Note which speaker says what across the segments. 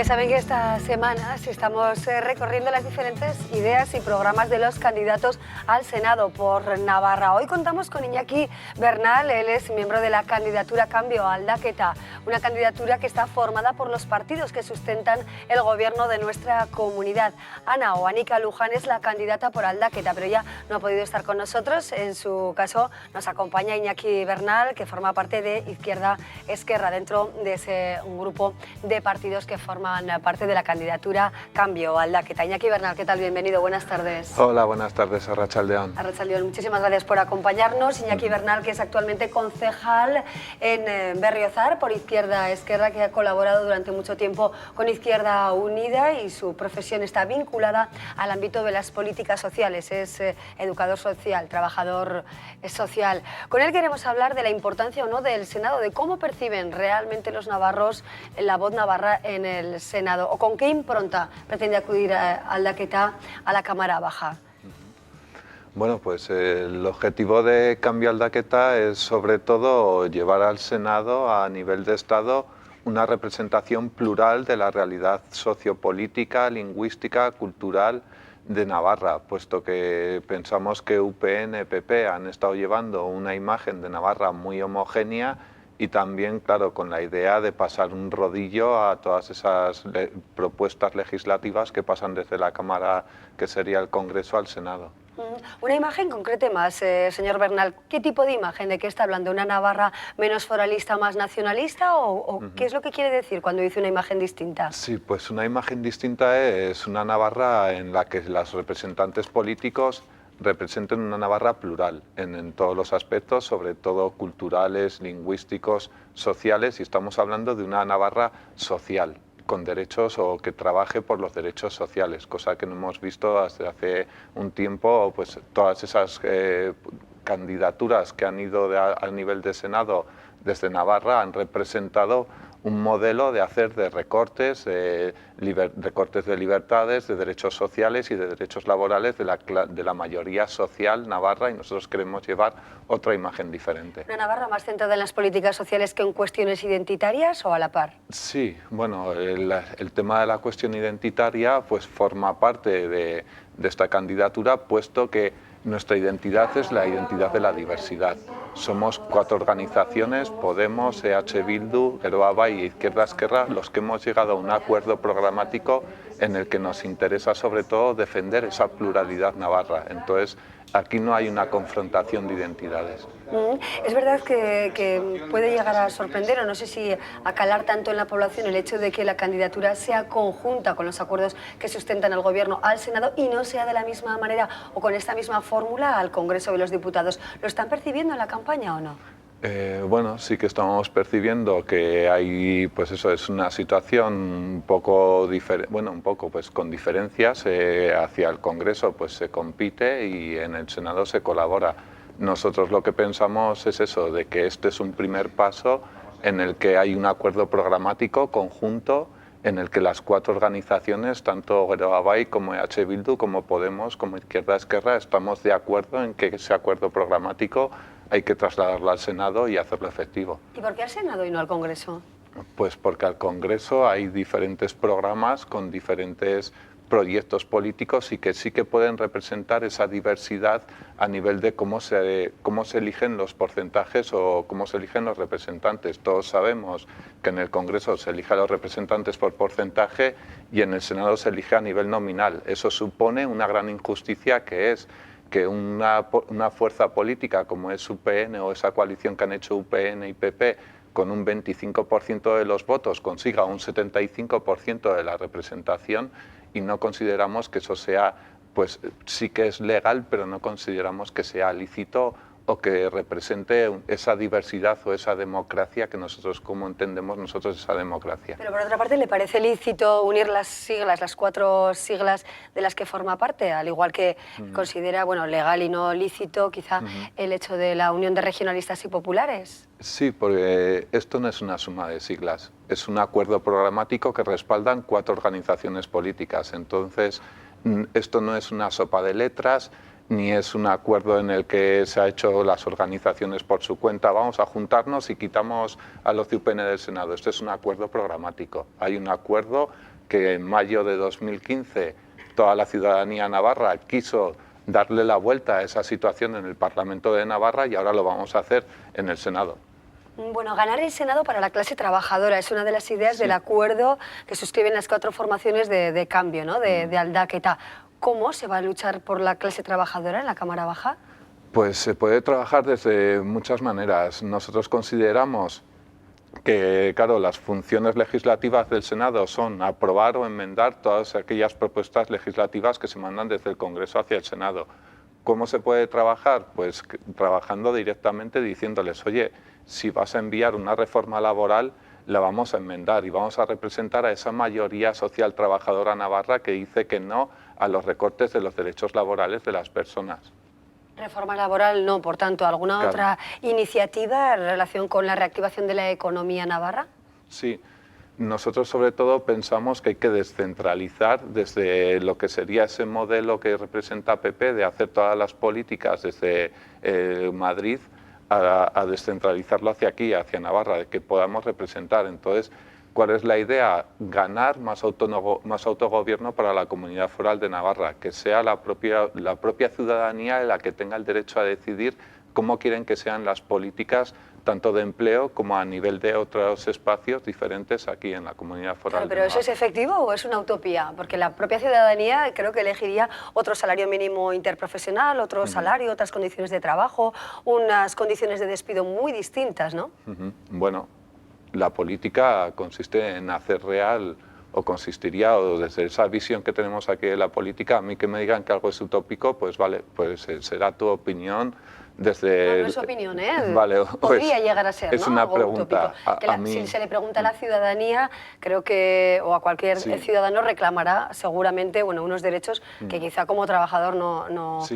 Speaker 1: Ya saben que estas semanas estamos recorriendo las diferentes ideas y programas de los candidatos al Senado por Navarra. Hoy contamos con Iñaki Bernal, él es miembro de la candidatura Cambio Aldaketa, una candidatura que está formada por los partidos que sustentan el gobierno de nuestra comunidad. Ana o Anika Luján es la candidata por Aldaketa, pero ya no ha podido estar con nosotros. En su caso nos acompaña Iñaki Bernal, que forma parte de Izquierda Esquerra, dentro de ese grupo de partidos que forman parte de la candidatura Cambio Aldaketa. Iñaki Bernal, ¿qué tal? Bienvenido, buenas tardes.
Speaker 2: Hola, buenas tardes, Arratsaldeon.
Speaker 1: Arratsaldeon, muchísimas gracias por acompañarnos. Iñaki Bernal, que es actualmente concejal en Berriozar por Izquierda Esquerra, que ha colaborado durante mucho tiempo con Izquierda Unida y su profesión está vinculada al ámbito de las políticas sociales. Es educador social, trabajador social. Con él queremos hablar de la importancia o no del Senado, de cómo perciben realmente los navarros la voz navarra en el Senado, o con qué impronta pretende acudir Aldaketa a la Cámara Baja.
Speaker 2: Bueno, pues el objetivo de Cambio Aldaketa es sobre todo llevar al Senado a nivel de Estado una representación plural de la realidad sociopolítica, lingüística, cultural de Navarra, puesto que pensamos que UPN, PP han estado llevando una imagen de Navarra muy homogénea y también, claro, con la idea de pasar un rodillo a todas esas propuestas legislativas que pasan desde la Cámara, que sería el Congreso, al Senado.
Speaker 1: Una imagen concreta más, señor Bernal. ¿Qué tipo de imagen? ¿De qué está hablando? ¿Una Navarra menos foralista, más nacionalista? ¿O qué es lo que quiere decir cuando dice una imagen distinta?
Speaker 2: Sí, pues una imagen distinta es una Navarra en la que los representantes políticos representen una Navarra plural en todos los aspectos, sobre todo culturales, lingüísticos, sociales, y estamos hablando de una Navarra social, con derechos o que trabaje por los derechos sociales, cosa que no hemos visto desde hace un tiempo. Pues todas esas candidaturas que han ido a nivel de Senado desde Navarra han representado un modelo de hacer de recortes, recortes de libertades, de derechos sociales y de derechos laborales de la mayoría social navarra, y nosotros queremos llevar otra imagen diferente.
Speaker 1: ¿Una Navarra más centrada en las políticas sociales que en cuestiones identitarias o a la par?
Speaker 2: Sí, bueno, el tema de la cuestión identitaria pues forma parte de esta candidatura, puesto que nuestra identidad es la identidad de la diversidad. Somos 4 organizaciones, Podemos, EH Bildu, Geroa Bai e Izquierda Esquerra, los que hemos llegado a un acuerdo programático en el que nos interesa sobre todo defender esa pluralidad navarra. Entonces, aquí no hay una confrontación de identidades.
Speaker 1: Es verdad que puede llegar a sorprender, o no sé si a calar tanto en la población, el hecho de que la candidatura sea conjunta con los acuerdos que sustentan el Gobierno al Senado y no sea de la misma manera o con esta misma fórmula al Congreso de los Diputados. ¿Lo están percibiendo en la campaña o no?
Speaker 2: Bueno, sí que estamos percibiendo que hay, pues eso, es una situación un poco diferente, bueno, un poco pues con diferencias. Hacia el Congreso pues se compite y en el Senado se colabora. Nosotros lo que pensamos es eso, de que este es un primer paso en el que hay un acuerdo programático conjunto en el que las 4 organizaciones, tanto Geroa Bai como EH Bildu, como Podemos, como Izquierda Esquerra, estamos de acuerdo en que ese acuerdo programático hay que trasladarlo al Senado y hacerlo efectivo.
Speaker 1: ¿Y por qué al Senado y no al Congreso?
Speaker 2: Pues porque al Congreso hay diferentes programas con diferentes proyectos políticos y que sí que pueden representar esa diversidad a nivel de cómo se eligen los porcentajes o cómo se eligen los representantes. Todos sabemos que en el Congreso se elige a los representantes por porcentaje y en el Senado se elige a nivel nominal. Eso supone una gran injusticia, que es que una fuerza política como es UPN o esa coalición que han hecho UPN y PP con un 25% de los votos consiga un 75% de la representación, y no consideramos que eso sea, pues sí que es legal, pero no consideramos que sea lícito o que represente esa diversidad o esa democracia que nosotros, como entendemos nosotros esa democracia.
Speaker 1: Pero por otra parte, ¿le parece lícito unir las siglas, las 4 siglas de las que forma parte? Al igual que considera, bueno, legal y no lícito quizá el hecho de la unión de regionalistas y populares.
Speaker 2: Sí, porque esto no es una suma de siglas, es un acuerdo programático que respaldan 4 organizaciones políticas. Entonces, esto no es una sopa de letras, ni es un acuerdo en el que se ha hecho las organizaciones por su cuenta, vamos a juntarnos y quitamos a los de UPN del Senado. Este es un acuerdo programático. Hay un acuerdo que en mayo de 2015 toda la ciudadanía navarra quiso darle la vuelta a esa situación en el Parlamento de Navarra y ahora lo vamos a hacer en el Senado.
Speaker 1: Bueno, ganar el Senado para la clase trabajadora es una de las ideas del acuerdo que suscriben las 4 formaciones de cambio, ¿no? de Aldaketa. ¿Cómo se va a luchar por la clase trabajadora en la Cámara Baja?
Speaker 2: Pues se puede trabajar desde muchas maneras. Nosotros consideramos que, claro, las funciones legislativas del Senado son aprobar o enmendar todas aquellas propuestas legislativas que se mandan desde el Congreso hacia el Senado. ¿Cómo se puede trabajar? Pues trabajando directamente diciéndoles, oye, si vas a enviar una reforma laboral, la vamos a enmendar y vamos a representar a esa mayoría social trabajadora navarra que dice que no a los recortes de los derechos laborales de las personas.
Speaker 1: Reforma laboral no, por tanto, ¿alguna otra iniciativa en relación con la reactivación de la economía navarra?
Speaker 2: Sí, nosotros sobre todo pensamos que hay que descentralizar desde lo que sería ese modelo que representa PP de hacer todas las políticas desde Madrid a descentralizarlo hacia aquí, hacia Navarra, de que podamos representar. Entonces, ¿cuál es la idea? Ganar más autogobierno para la comunidad foral de Navarra, que sea la propia ciudadanía la que tenga el derecho a decidir cómo quieren que sean las políticas tanto de empleo como a nivel de otros espacios diferentes aquí en la comunidad foral.
Speaker 1: Claro, ¿pero eso es efectivo o es una utopía? Porque la propia ciudadanía creo que elegiría otro salario mínimo interprofesional, otro salario, otras condiciones de trabajo, unas condiciones de despido muy distintas, ¿no?
Speaker 2: Bueno, la política consiste en hacer real, o consistiría, o desde esa visión que tenemos aquí de la política, a mí que me digan que algo es utópico, pues vale, pues será tu opinión. Desde
Speaker 1: no es opinión, ¿eh?
Speaker 2: Vale,
Speaker 1: podría llegar a ser,
Speaker 2: es
Speaker 1: ¿no?
Speaker 2: una
Speaker 1: Algo
Speaker 2: pregunta.
Speaker 1: Si se le pregunta a la ciudadanía, creo que, o a cualquier ciudadano, reclamará seguramente unos derechos que quizá como trabajador no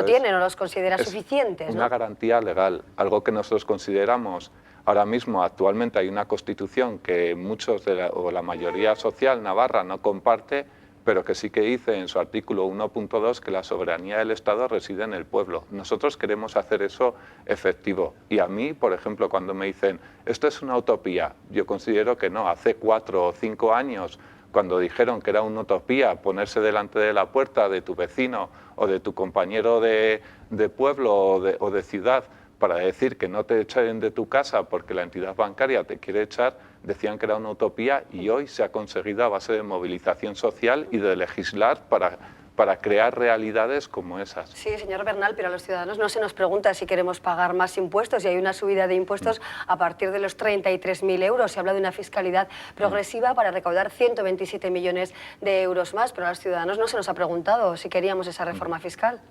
Speaker 1: tiene, no los considera suficientes.
Speaker 2: Una garantía legal, algo que nosotros consideramos. Ahora mismo, actualmente, hay una Constitución que muchos o la mayoría social navarra no comparte, pero que sí que dice en su artículo 1.2 que la soberanía del Estado reside en el pueblo. Nosotros queremos hacer eso efectivo. Y a mí, por ejemplo, cuando me dicen, esto es una utopía, yo considero que no. Hace 4 o 5 años, cuando dijeron que era una utopía ponerse delante de la puerta de tu vecino o de tu compañero de pueblo o de ciudad para decir que no te echen de tu casa porque la entidad bancaria te quiere echar, decían que era una utopía y hoy se ha conseguido a base de movilización social y de legislar para crear realidades como esas.
Speaker 1: Sí, señor Bernal, pero a los ciudadanos no se nos pregunta si queremos pagar más impuestos y hay una subida de impuestos a partir de los 33.000 euros. Se habla de una fiscalidad progresiva para recaudar 127 millones de euros más, pero a los ciudadanos no se nos ha preguntado si queríamos esa reforma fiscal.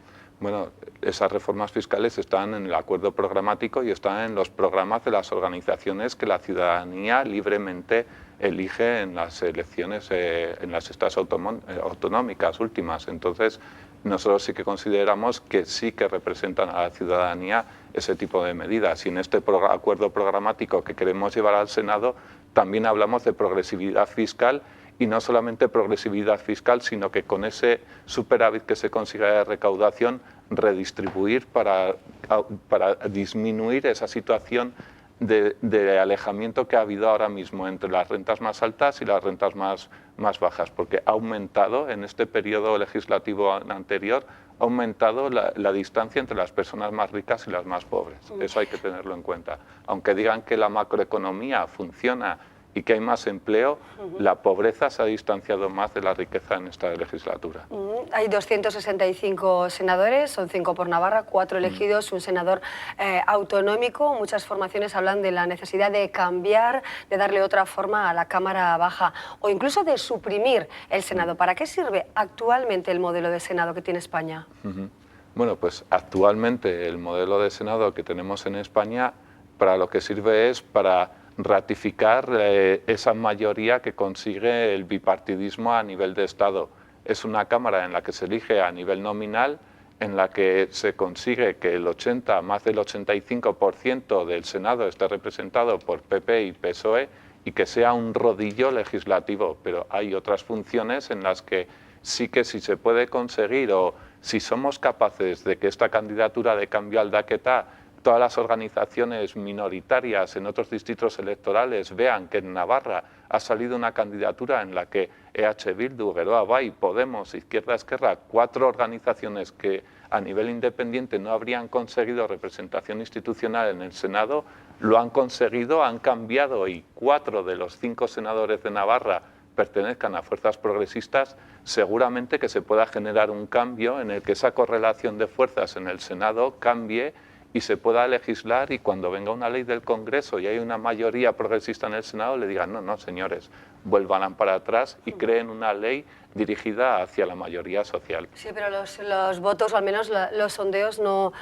Speaker 2: Bueno, esas reformas fiscales están en el acuerdo programático y están en los programas de las organizaciones que la ciudadanía libremente elige en las elecciones, en las estas autonómicas últimas. Entonces, nosotros sí que consideramos que sí que representan a la ciudadanía ese tipo de medidas. Y en este acuerdo programático que queremos llevar al Senado, también hablamos de progresividad fiscal. Y no solamente progresividad fiscal, sino que con ese superávit que se consiga de recaudación, redistribuir para disminuir esa situación de alejamiento que ha habido ahora mismo entre las rentas más altas y las rentas más bajas, porque ha aumentado en este periodo legislativo anterior, ha aumentado la distancia entre las personas más ricas y las más pobres. Eso hay que tenerlo en cuenta. Aunque digan que la macroeconomía funciona y que hay más empleo, la pobreza se ha distanciado más de la riqueza en esta legislatura.
Speaker 1: Hay 265 senadores, son 5 por Navarra, 4 elegidos, un senador autonómico. Muchas formaciones hablan de la necesidad de cambiar, de darle otra forma a la Cámara Baja o incluso de suprimir el Senado. ¿Para qué sirve actualmente el modelo de Senado que tiene España?
Speaker 2: Bueno, pues actualmente el modelo de Senado que tenemos en España, para lo que sirve es para ratificar esa mayoría que consigue el bipartidismo a nivel de Estado. Es una Cámara en la que se elige a nivel nominal, en la que se consigue que el más del 85% del Senado esté representado por PP y PSOE y que sea un rodillo legislativo. Pero hay otras funciones en las que sí que si se puede conseguir o si somos capaces de que esta candidatura de cambio Aldaketa todas las organizaciones minoritarias en otros distritos electorales vean que en Navarra ha salido una candidatura en la que EH Bildu, Geroa Bai, Podemos, Izquierda Esquerra, 4 organizaciones que a nivel independiente no habrían conseguido representación institucional en el Senado, lo han conseguido, han cambiado y 4 de los 5 senadores de Navarra pertenezcan a fuerzas progresistas, seguramente que se pueda generar un cambio en el que esa correlación de fuerzas en el Senado cambie y se pueda legislar, y cuando venga una ley del Congreso y hay una mayoría progresista en el Senado, le digan no, no, señores, vuelvan para atrás y creen una ley dirigida hacia la mayoría social.
Speaker 1: Sí, pero los votos, o al menos los sondeos, no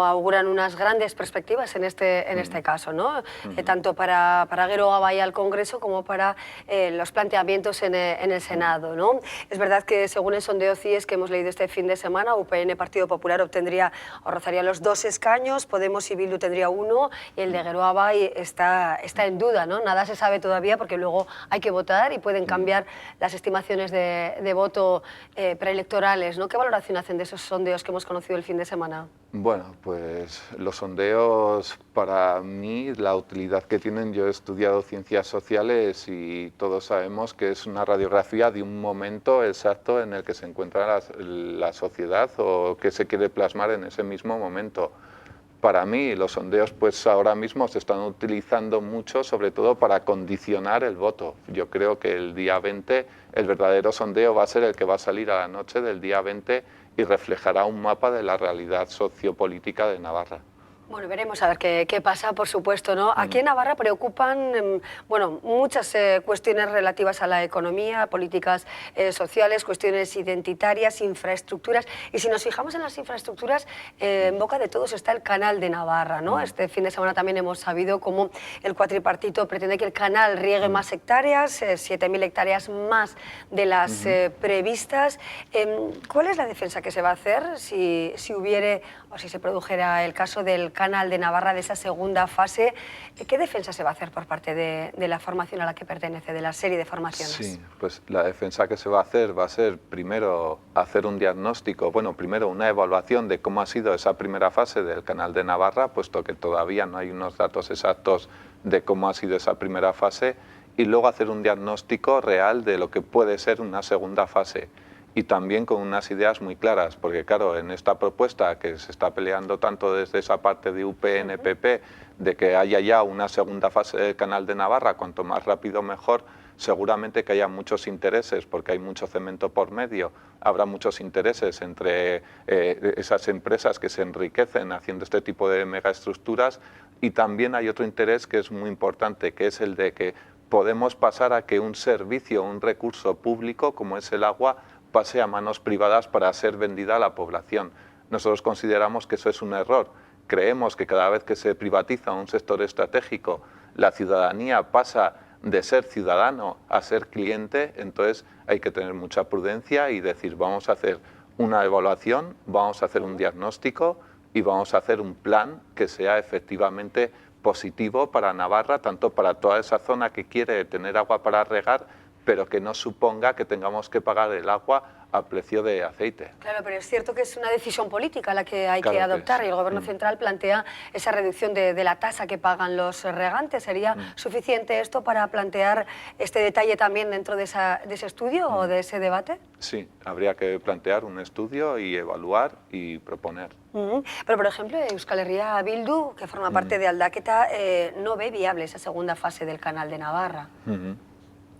Speaker 1: auguran unas grandes perspectivas en este caso, ¿no? Tanto para Geroa Bai al Congreso como para los planteamientos en el Senado, ¿no? Es verdad que según el sondeo CIES que hemos leído este fin de semana, UPN, Partido Popular, obtendría o rozaría los 2 escaños, Podemos y Bildu tendría 1 y el de Geroa Bai está en duda, ¿no? Nada se sabe todavía porque luego hay que votar y pueden cambiar las estimaciones de voto preelectorales, ¿no? ¿Qué valoración hacen de esos sondeos que hemos conocido el fin de semana?
Speaker 2: Bueno, pues los sondeos, para mí, la utilidad que tienen, yo he estudiado ciencias sociales y todos sabemos que es una radiografía de un momento exacto en el que se encuentra la sociedad o que se quiere plasmar en ese mismo momento. Para mí, los sondeos pues ahora mismo se están utilizando mucho, sobre todo para condicionar el voto. Yo creo que el día 20 el verdadero sondeo va a ser el que va a salir a la noche del día 20 y reflejará un mapa de la realidad sociopolítica de Navarra.
Speaker 1: Bueno, veremos a ver qué pasa, por supuesto, ¿no? Aquí en Navarra preocupan, bueno, muchas cuestiones relativas a la economía, políticas sociales, cuestiones identitarias, infraestructuras. Y si nos fijamos en las infraestructuras, en boca de todos está el Canal de Navarra, ¿no? Este fin de semana también hemos sabido cómo el cuatripartito pretende que el canal riegue más hectáreas, 7.000 hectáreas más de las previstas. ¿Cuál es la defensa que se va a hacer si hubiere o si se produjera el caso del Canal de Navarra, de esa segunda fase? ¿Qué defensa se va a hacer por parte de la formación a la que pertenece, de la serie de formaciones?
Speaker 2: Sí, pues la defensa que se va a hacer va a ser primero hacer un diagnóstico, bueno, primero una evaluación de cómo ha sido esa primera fase del Canal de Navarra, puesto que todavía no hay unos datos exactos de cómo ha sido esa primera fase, y luego hacer un diagnóstico real de lo que puede ser una segunda fase. Y también con unas ideas muy claras, porque claro, en esta propuesta que se está peleando tanto desde esa parte de UPN-PP, de que haya ya una segunda fase del Canal de Navarra, cuanto más rápido mejor, seguramente que haya muchos intereses, porque hay mucho cemento por medio, habrá muchos intereses entre esas empresas que se enriquecen haciendo este tipo de megaestructuras, y también hay otro interés que es muy importante, que es el de que podemos pasar a que un servicio, un recurso público, como es el agua, pase a manos privadas para ser vendida a la población. Nosotros consideramos que eso es un error. Creemos que cada vez que se privatiza un sector estratégico, la ciudadanía pasa de ser ciudadano a ser cliente, entonces hay que tener mucha prudencia y decir, vamos a hacer una evaluación, vamos a hacer un diagnóstico y vamos a hacer un plan que sea efectivamente positivo para Navarra, tanto para toda esa zona que quiere tener agua para regar, pero que no suponga que tengamos que pagar el agua a precio de aceite.
Speaker 1: Claro, pero es cierto que es una decisión política la que hay que adoptar, y el Gobierno central plantea esa reducción de la tasa que pagan los regantes. ¿Sería suficiente esto para plantear este detalle también dentro de ese estudio o de ese debate?
Speaker 2: Sí, habría que plantear un estudio y evaluar y proponer.
Speaker 1: Pero, por ejemplo, Euskal Herria Bildu, que forma parte de Aldaketa, no ve viable esa segunda fase del Canal de Navarra.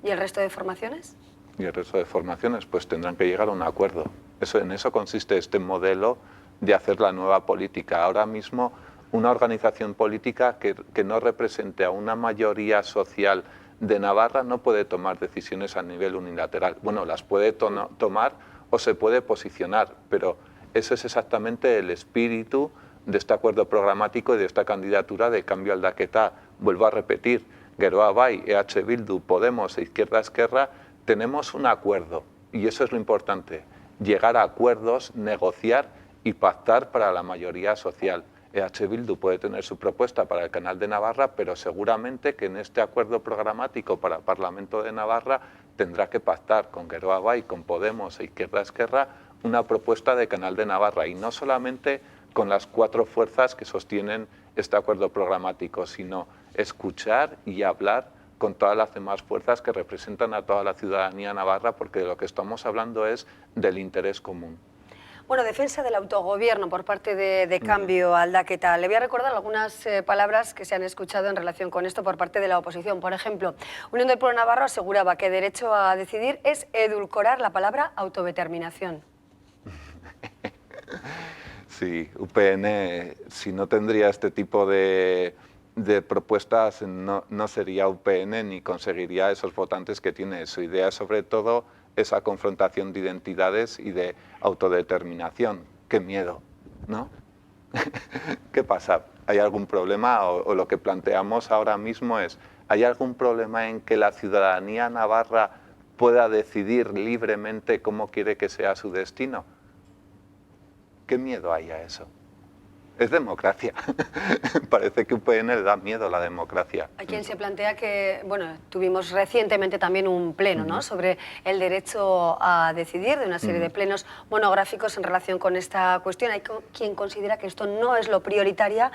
Speaker 1: ¿Y el resto de formaciones?
Speaker 2: Y el resto de formaciones pues tendrán que llegar a un acuerdo. En eso consiste este modelo de hacer la nueva política. Ahora mismo una organización política que no represente a una mayoría social de Navarra no puede tomar decisiones a nivel unilateral. Bueno, las puede tomar o se puede posicionar, pero ese es exactamente el espíritu de este acuerdo programático y de esta candidatura de Cambio Aldaketa. Vuelvo a repetir, Geroa Bai, EH Bildu, Podemos e Izquierda Esquerra, tenemos un acuerdo, y eso es lo importante, llegar a acuerdos, negociar y pactar para la mayoría social. EH Bildu puede tener su propuesta para el Canal de Navarra, pero seguramente que en este acuerdo programático para el Parlamento de Navarra tendrá que pactar con Geroa Bai, con Podemos e Izquierda Esquerra una propuesta de Canal de Navarra, y no solamente con las 4 fuerzas que sostienen este acuerdo programático, sino escuchar y hablar con todas las demás fuerzas que representan a toda la ciudadanía navarra, porque de lo que estamos hablando es del interés común.
Speaker 1: Bueno, defensa del autogobierno por parte de Cambio Aldaketa. Le voy a recordar algunas palabras que se han escuchado en relación con esto por parte de la oposición. Por ejemplo, Unión del Pueblo Navarro aseguraba que derecho a decidir es edulcorar la palabra autodeterminación.
Speaker 2: Sí, UPN, si no tendría este tipo de propuestas, no sería UPN ni conseguiría esos votantes que tiene. Su idea es sobre todo esa confrontación de identidades y de autodeterminación. ¡Qué miedo!, ¿no? ¿Qué pasa? ¿Hay algún problema? O lo que planteamos ahora mismo es, ¿hay algún problema en que la ciudadanía navarra pueda decidir libremente cómo quiere que sea su destino? ¿Qué miedo hay a eso? Es democracia. Parece que UPN le da miedo a la democracia.
Speaker 1: Hay quien se plantea que, bueno, tuvimos recientemente también un pleno, ¿no?, sobre el derecho a decidir, de una serie de plenos monográficos en relación con esta cuestión. Hay quien considera que esto no es lo prioritario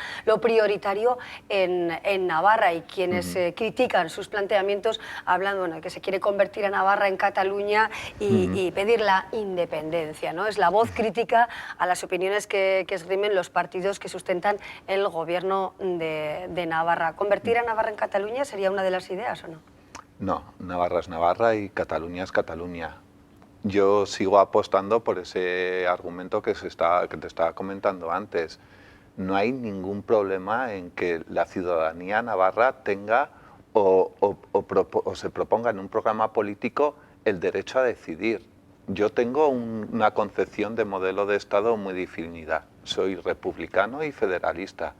Speaker 1: en Navarra, y quienes critican sus planteamientos hablando, bueno, de que se quiere convertir a Navarra en Cataluña y pedir la independencia, ¿no? Es la voz crítica a las opiniones que esgrimen los partidos que sustentan el gobierno de Navarra. ¿Convertir a Navarra en Cataluña sería una de las ideas o no?
Speaker 2: No, Navarra es Navarra y Cataluña es Cataluña. Yo sigo apostando por ese argumento que te estaba comentando antes. No hay ningún problema en que la ciudadanía navarra tenga o se proponga en un programa político el derecho a decidir. Yo tengo una concepción de modelo de Estado muy definida. Soy republicano y federalista.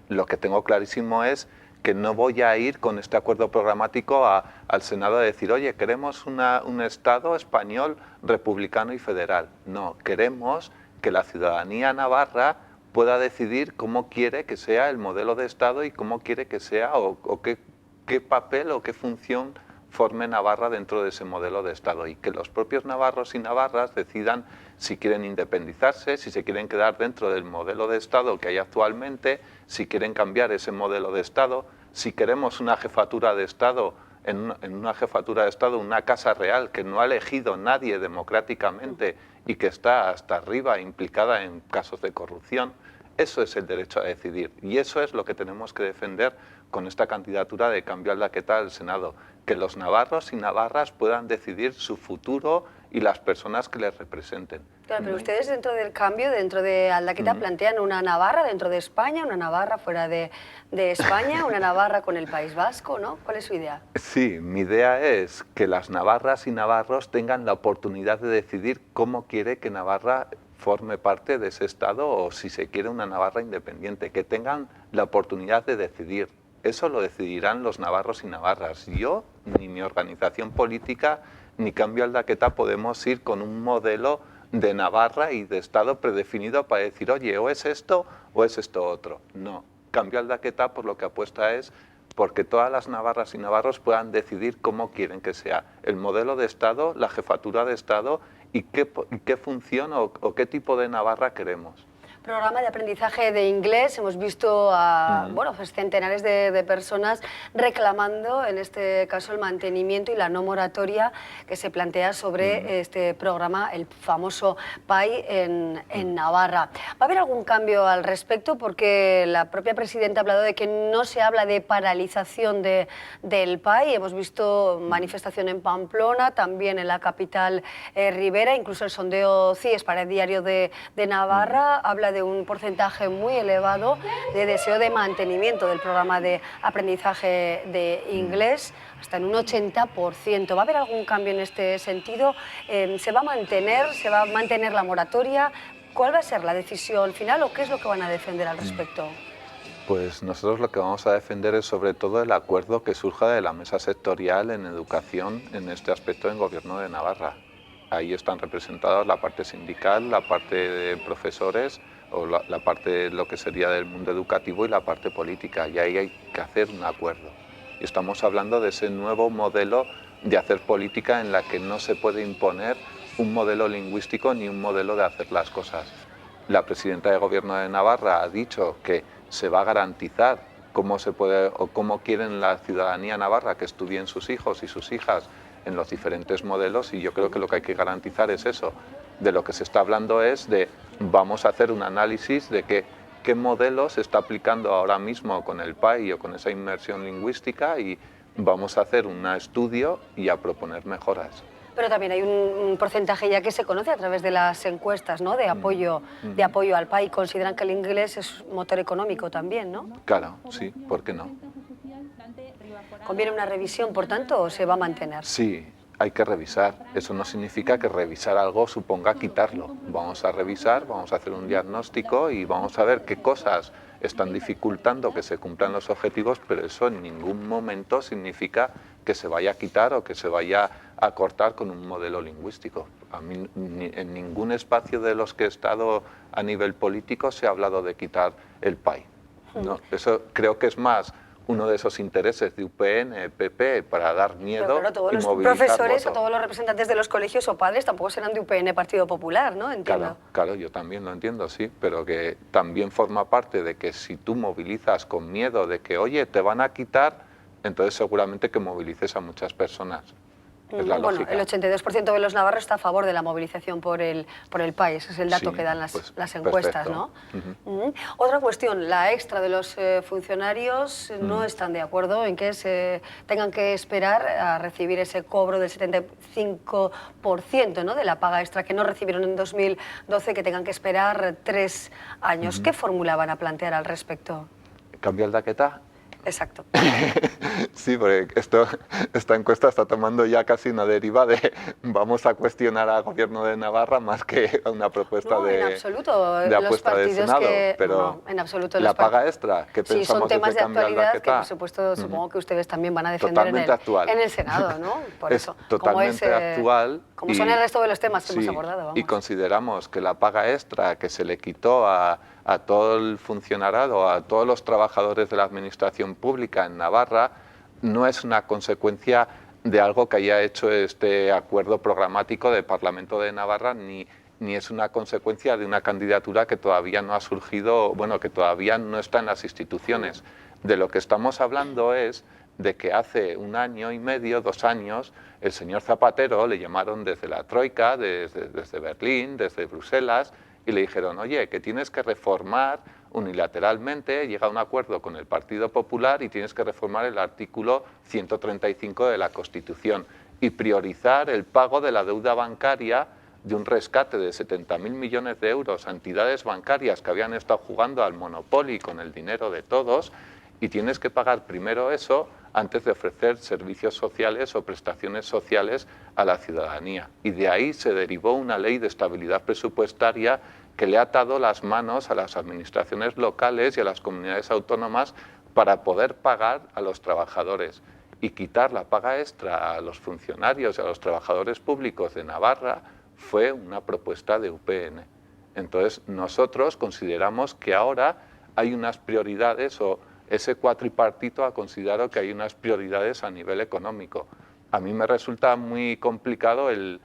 Speaker 2: Lo que tengo clarísimo es que no voy a ir con este acuerdo programático al Senado a decir, oye, queremos un Estado español republicano y federal. No, queremos que la ciudadanía navarra pueda decidir cómo quiere que sea el modelo de Estado y cómo quiere que sea o qué papel o qué función forme Navarra dentro de ese modelo de Estado, y que los propios navarros y navarras decidan si quieren independizarse, si se quieren quedar dentro del modelo de Estado que hay actualmente, si quieren cambiar ese modelo de Estado, si queremos una jefatura de Estado, en una jefatura de Estado, una casa real que no ha elegido nadie democráticamente y que está hasta arriba implicada en casos de corrupción. Eso es el derecho a decidir, y eso es lo que tenemos que defender con esta candidatura de Cambio Aldaketa al Senado, que los navarros y navarras puedan decidir su futuro y las personas que les representen.
Speaker 1: Claro, pero ustedes dentro del Cambio, dentro de Aldaketa, plantean una Navarra dentro de España, una Navarra fuera de España, una Navarra con el País Vasco, ¿no? ¿Cuál es su idea?
Speaker 2: Sí, mi idea es que las navarras y navarros tengan la oportunidad de decidir cómo quiere que Navarra forme parte de ese Estado, o si se quiere una Navarra independiente, que tengan la oportunidad de decidir. Eso lo decidirán los navarros y navarras. Yo, ni mi organización política, ni Cambio Aldaketa podemos ir con un modelo de Navarra y de Estado predefinido para decir, oye, o es esto otro. No, Cambio Aldaketa por lo que apuesta es porque todas las navarras y navarros puedan decidir cómo quieren que sea el modelo de Estado, la jefatura de Estado y qué función o qué tipo de Navarra queremos.
Speaker 1: Programa de aprendizaje de inglés. Hemos visto a bueno, pues centenares de personas reclamando, en este caso, el mantenimiento y la no moratoria que se plantea sobre este programa, el famoso PAI en Navarra. ¿Va a haber algún cambio al respecto? Porque la propia presidenta ha hablado de que no se habla de paralización del PAI. Hemos visto manifestación en Pamplona, también en la capital Rivera, incluso el sondeo CIES para el Diario de Navarra habla de un porcentaje muy elevado de deseo de mantenimiento del programa de aprendizaje de inglés, hasta en un 80%. ¿Va a haber algún cambio en este sentido? ¿Se va a mantener la moratoria? ¿Cuál va a ser la decisión final o qué es lo que van a defender al respecto?
Speaker 2: Pues nosotros lo que vamos a defender es sobre todo el acuerdo que surja de la mesa sectorial en educación en este aspecto en Gobierno de Navarra. Ahí están representados la parte sindical, la parte de profesores, o la parte de lo que sería del mundo educativo y la parte política, y ahí hay que hacer un acuerdo. Y estamos hablando de ese nuevo modelo de hacer política en la que no se puede imponer un modelo lingüístico ni un modelo de hacer las cosas. La presidenta de Gobierno de Navarra ha dicho que se va a garantizar cómo se puede o cómo quieren la ciudadanía navarra que estudien sus hijos y sus hijas en los diferentes modelos, y yo creo que lo que hay que garantizar es eso. De lo que se está hablando es de vamos a hacer un análisis de qué modelo se está aplicando ahora mismo con el PAI o con esa inmersión lingüística, y vamos a hacer un estudio y a proponer mejoras.
Speaker 1: Pero también hay un porcentaje ya que se conoce a través de las encuestas, ¿no?, de apoyo al país. Consideran que el inglés es motor económico también, ¿no?
Speaker 2: Claro, sí, ¿por qué no?
Speaker 1: ¿Conviene una revisión, por tanto, o se va a mantener?
Speaker 2: Sí, hay que revisar. Eso no significa que revisar algo suponga quitarlo. Vamos a revisar, vamos a hacer un diagnóstico y vamos a ver qué cosas están dificultando que se cumplan los objetivos, pero eso en ningún momento significa que se vaya a quitar o que se vaya a cortar con un modelo lingüístico. A mí, en ningún espacio de los que he estado a nivel político se ha hablado de quitar el PAI. ¿No? Eso creo que es más uno de esos intereses de UPN, PP, para dar miedo.
Speaker 1: Pero claro, todos
Speaker 2: y
Speaker 1: los
Speaker 2: movilizar
Speaker 1: profesores
Speaker 2: voto.
Speaker 1: o todos los representantes de los colegios o padres tampoco serán de UPN, Partido Popular, ¿no? Entiendo.
Speaker 2: Claro, yo también lo entiendo, sí, pero que también forma parte de que si tú movilizas con miedo de que, oye, te van a quitar, entonces seguramente que movilices a muchas personas. Es la
Speaker 1: Bueno,
Speaker 2: lógica.
Speaker 1: el 82% de los navarros está a favor de la movilización por el país, ese es el dato
Speaker 2: Sí,
Speaker 1: que dan
Speaker 2: pues,
Speaker 1: las encuestas,
Speaker 2: perfecto.
Speaker 1: ¿no? Otra cuestión, la extra de los funcionarios no están de acuerdo en que se tengan que esperar a recibir ese cobro del 75%, ¿no?, de la paga extra que no recibieron en 2012, que tengan que esperar 3 años. ¿Qué fórmula van a plantear al respecto?
Speaker 2: ¿Cambia el daqueta?
Speaker 1: Exacto.
Speaker 2: Sí, porque esta encuesta está tomando ya casi una deriva de vamos a cuestionar al Gobierno de Navarra más que una propuesta
Speaker 1: No, en absoluto.
Speaker 2: de
Speaker 1: Los
Speaker 2: apuesta del
Speaker 1: partidos
Speaker 2: Senado.
Speaker 1: que...
Speaker 2: Pero
Speaker 1: no, en absoluto.
Speaker 2: la paga extra, ¿qué
Speaker 1: Sí, son
Speaker 2: pensamos
Speaker 1: temas de
Speaker 2: cambiar el
Speaker 1: actualidad que,
Speaker 2: daqueta?
Speaker 1: por supuesto, supongo que ustedes también van a defender
Speaker 2: Totalmente actual.
Speaker 1: en el Senado, ¿no? Por
Speaker 2: Es
Speaker 1: eso.
Speaker 2: totalmente actual.
Speaker 1: Como son el resto de los temas que
Speaker 2: sí,
Speaker 1: hemos abordado, vamos.
Speaker 2: Y consideramos que la paga extra que se le quitó a todo el funcionariado, a todos los trabajadores de la administración pública en Navarra, no es una consecuencia de algo que haya hecho este acuerdo programático del Parlamento de Navarra, ni es una consecuencia de una candidatura que todavía no ha surgido, bueno, que todavía no está en las instituciones. De lo que estamos hablando es de que hace 1 año y medio, 2 años, el señor Zapatero le llamaron desde la Troika, desde Berlín, desde Bruselas, y le dijeron, oye, que tienes que reformar unilateralmente, llega a un acuerdo con el Partido Popular y tienes que reformar el artículo 135 de la Constitución y priorizar el pago de la deuda bancaria de un rescate de 70.000 millones de euros a entidades bancarias que habían estado jugando al Monopoly con el dinero de todos, y tienes que pagar primero eso antes de ofrecer servicios sociales o prestaciones sociales a la ciudadanía. Y de ahí se derivó una ley de estabilidad presupuestaria que le ha atado las manos a las administraciones locales y a las comunidades autónomas para poder pagar a los trabajadores. Y quitar la paga extra a los funcionarios y a los trabajadores públicos de Navarra fue una propuesta de UPN. Entonces nosotros consideramos que ahora hay unas prioridades, o ese cuatripartito ha considerado que hay unas prioridades a nivel económico. A mí me resulta muy complicado el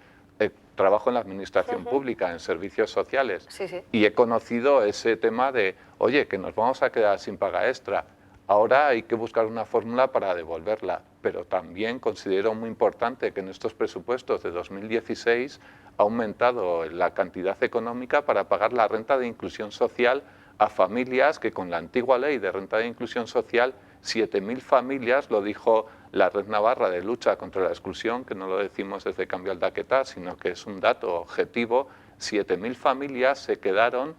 Speaker 2: trabajo en la administración pública, en servicios sociales.
Speaker 1: Sí, sí.
Speaker 2: Y he conocido ese tema de, oye, que nos vamos a quedar sin paga extra. Ahora hay que buscar una fórmula para devolverla, pero también considero muy importante que en estos presupuestos de 2016 ha aumentado la cantidad económica para pagar la renta de inclusión social a familias que con la antigua ley de renta de inclusión social, 7.000 familias, lo dijo la Red Navarra de Lucha contra la Exclusión, que no lo decimos desde Cambio al Daquetá, sino que es un dato objetivo, 7.000 familias se quedaron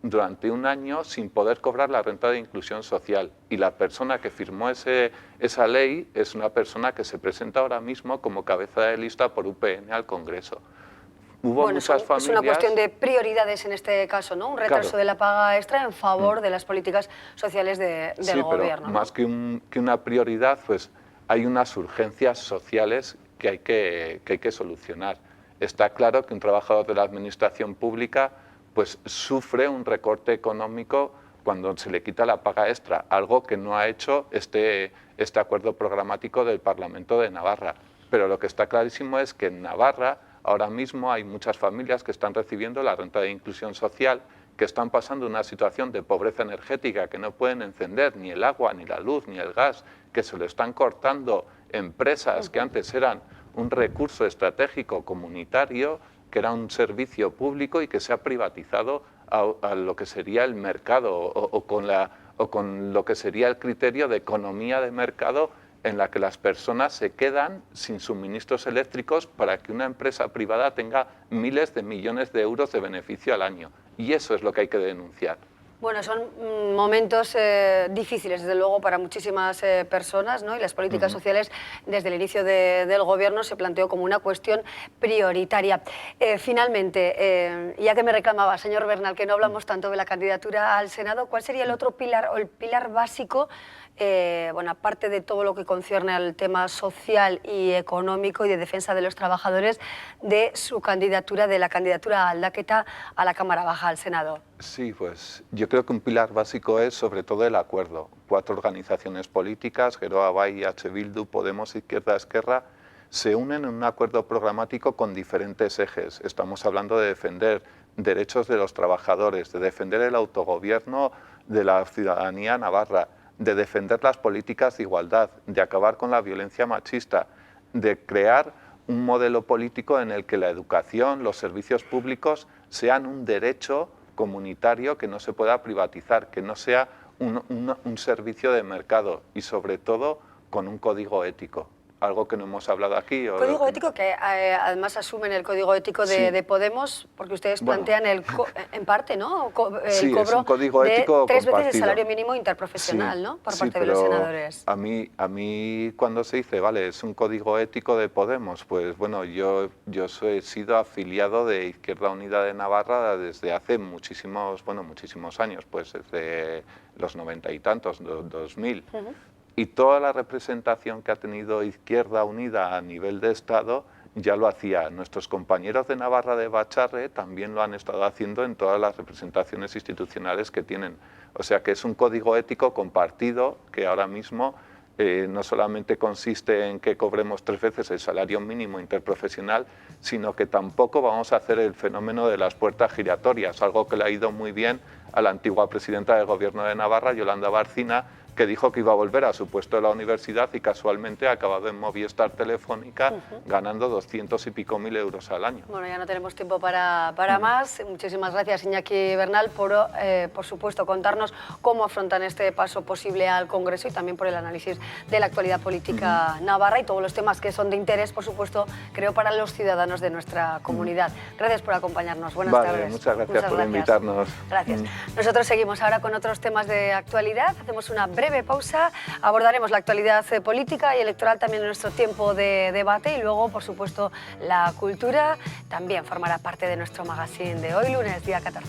Speaker 2: durante 1 año sin poder cobrar la renta de inclusión social, y la persona que firmó esa ley es una persona que se presenta ahora mismo como cabeza de lista por UPN al Congreso. Hubo muchas familias...
Speaker 1: Es una cuestión de prioridades en este caso, ¿no? Un retraso de la paga extra en favor de las políticas sociales del gobierno.
Speaker 2: Pero más que una prioridad, pues hay unas urgencias sociales que hay que solucionar. Está claro que un trabajador de la administración pública pues sufre un recorte económico cuando se le quita la paga extra, algo que no ha hecho este acuerdo programático del Parlamento de Navarra. Pero lo que está clarísimo es que en Navarra ahora mismo hay muchas familias que están recibiendo la renta de inclusión social, que están pasando una situación de pobreza energética, que no pueden encender ni el agua, ni la luz, ni el gas, que se lo están cortando empresas que antes eran un recurso estratégico comunitario, que era un servicio público y que se ha privatizado a lo que sería el mercado o con lo que sería el criterio de economía de mercado, en la que las personas se quedan sin suministros eléctricos para que una empresa privada tenga miles de millones de euros de beneficio al año. Y eso es lo que hay que denunciar.
Speaker 1: Bueno, son momentos difíciles, desde luego, para muchísimas personas, ¿no? Y las políticas sociales, desde el inicio del Gobierno, se planteó como una cuestión prioritaria. Finalmente, ya que me reclamaba, señor Bernal, que no hablamos tanto de la candidatura al Senado, ¿cuál sería el otro pilar o el pilar básico, bueno, aparte de todo lo que concierne al tema social y económico y de defensa de los trabajadores, de su candidatura, de la candidatura a Aldaketa a la Cámara Baja, al Senado?
Speaker 2: Sí, pues yo creo que un pilar básico es sobre todo el acuerdo. 4 organizaciones políticas, Geroa Bai, H. Bildu, Podemos, Izquierda Esquerra, se unen en un acuerdo programático con diferentes ejes. Estamos hablando de defender derechos de los trabajadores, de defender el autogobierno de la ciudadanía navarra, de defender las políticas de igualdad, de acabar con la violencia machista, de crear un modelo político en el que la educación, los servicios públicos sean un derecho comunitario que no se pueda privatizar, que no sea un servicio de mercado y sobre todo con un código ético. Algo que no hemos hablado aquí.
Speaker 1: Código ético que además asumen el código ético de Podemos, porque ustedes plantean en parte, ¿no? El cobro
Speaker 2: es un código ético
Speaker 1: de 3 veces
Speaker 2: compartido.
Speaker 1: El salario mínimo interprofesional, ¿no? Por parte de los senadores.
Speaker 2: A mí cuando se dice, vale, es un código ético de Podemos, pues bueno, yo he sido afiliado de Izquierda Unida de Navarra desde hace muchísimos años, pues desde los 90 y tantos, 2000. Y toda la representación que ha tenido Izquierda Unida a nivel de Estado ya lo hacía. Nuestros compañeros de Navarra de Bacharre también lo han estado haciendo en todas las representaciones institucionales que tienen. O sea que es un código ético compartido que ahora mismo no solamente consiste en que cobremos 3 veces el salario mínimo interprofesional, sino que tampoco vamos a hacer el fenómeno de las puertas giratorias, algo que le ha ido muy bien a la antigua presidenta del Gobierno de Navarra, Yolanda Bárcena, que dijo que iba a volver a su puesto de la universidad y casualmente ha acabado en Movistar Telefónica ganando 200 y pico mil euros al año.
Speaker 1: Bueno, ya no tenemos tiempo para más. Muchísimas gracias, Iñaki Bernal, por supuesto, contarnos cómo afrontan este paso posible al Congreso y también por el análisis de la actualidad política navarra y todos los temas que son de interés, por supuesto, creo, para los ciudadanos de nuestra comunidad. Gracias por acompañarnos. Buenas tardes.
Speaker 2: Muchas gracias por invitarnos.
Speaker 1: Gracias. Nosotros seguimos ahora con otros temas de actualidad. Hacemos una breve pausa, abordaremos la actualidad política y electoral también en nuestro tiempo de debate y luego, por supuesto, la cultura también formará parte de nuestro magazine de hoy, lunes, día 14.